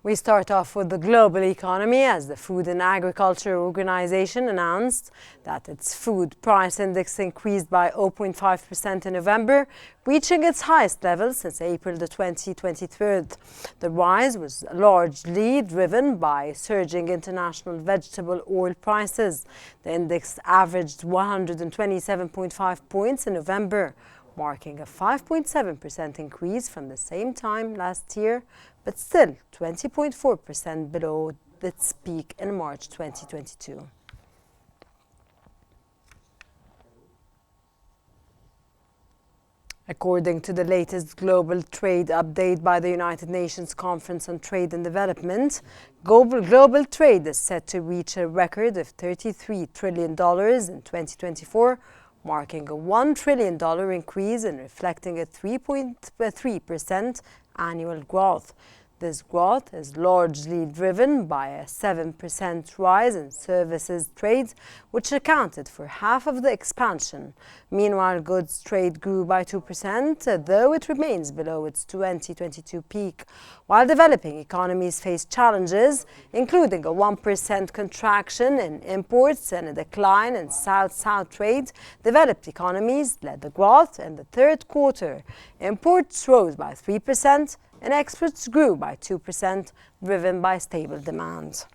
We start off with the global economy as the Food and Agriculture Organization announced that its food price index increased by 0.5% in November, reaching its highest level since April the 2023. The rise was largely driven by surging international vegetable oil prices. The index averaged 127.5 points in November, marking a 5.7% increase from the same time last year, but still 20.4% below its peak in March 2022. According to the latest global trade update by the United Nations Conference on Trade and Development, global trade is set to reach a record of $33 trillion in 2024, marking a $1 trillion increase and reflecting a 3.3% annual growth. This growth is largely driven by a 7% rise in services trade, which accounted for half of the expansion. Meanwhile, goods trade grew by 2%, though it remains below its 2022 peak. While developing economies face challenges, including a 1% contraction in imports and a decline in South-South trade, developed economies led the growth in the third quarter. Imports rose by 3%, and exports grew by 2%, driven by stable demand.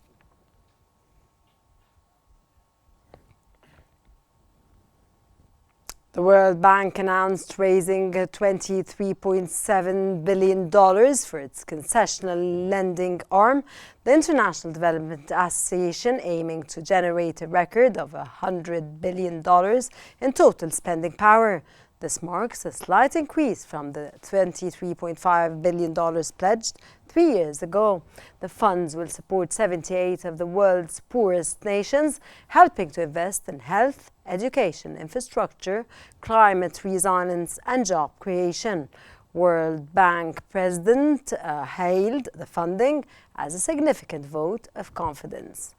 The World Bank announced raising $23.7 billion for its concessional lending arm, the International Development Association, aiming to generate a record of $100 billion in total spending power. This marks a slight increase from the $23.5 billion pledged 3 years ago. The funds will support 78 of the world's poorest nations, helping to invest in health, education, infrastructure, climate resilience, and job creation. World Bank President hailed the funding as a significant vote of confidence.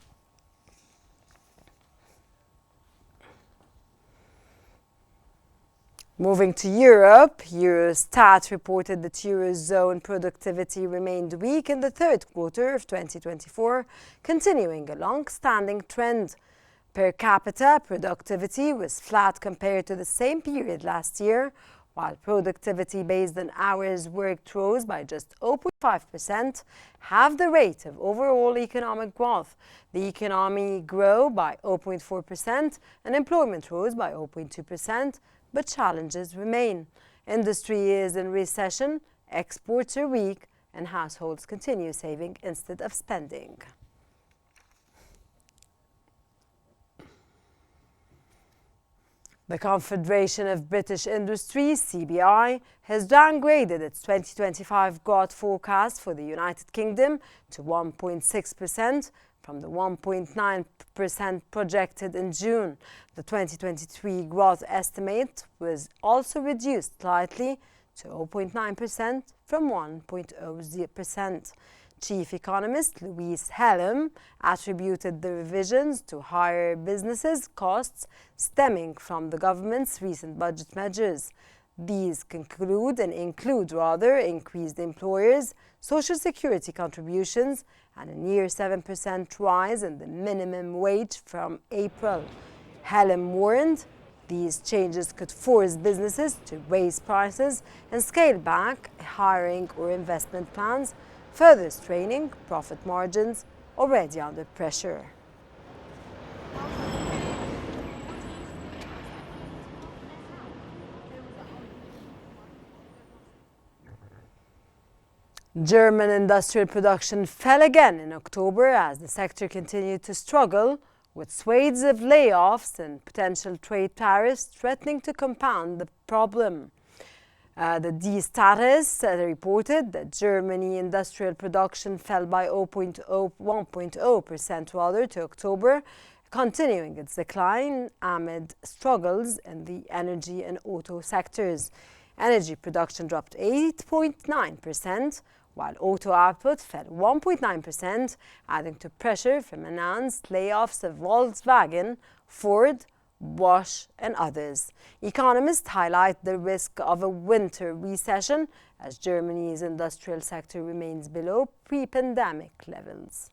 Moving to Europe, Eurostat reported that Eurozone productivity remained weak in the third quarter of 2024, continuing a long-standing trend. Per capita productivity was flat compared to the same period last year, while productivity based on hours worked rose by just 0.5%, half the rate of overall economic growth. The economy grew by 0.4% and employment rose by 0.2%, but challenges remain. Industry is in recession, exports are weak, and households continue saving instead of spending. The Confederation of British Industry, CBI, has downgraded its 2025 growth forecast for the United Kingdom to 1.6%, from the 1.9% projected in June. The 2023 growth estimate was also reduced slightly to 0.9% from 1.0%. Chief economist Louise Hallam attributed the revisions to higher businesses costs stemming from the government's recent budget measures. These include increased employers' social security contributions and a near 7% rise in the minimum wage from April. Hallam warned these changes could force businesses to raise prices and scale back hiring or investment plans, further straining profit margins already under pressure. German industrial production fell again in October as the sector continued to struggle, with swathes of layoffs and potential trade tariffs threatening to compound the problem. The Die Status reported that Germany industrial production fell by 1.0% to October, continuing its decline amid struggles in the energy and auto sectors. Energy production dropped 8.9%, while auto output fell 1.9%, adding to pressure from announced layoffs of Volkswagen, Ford, Bosch and others. Economists highlight the risk of a winter recession as Germany's industrial sector remains below pre-pandemic levels.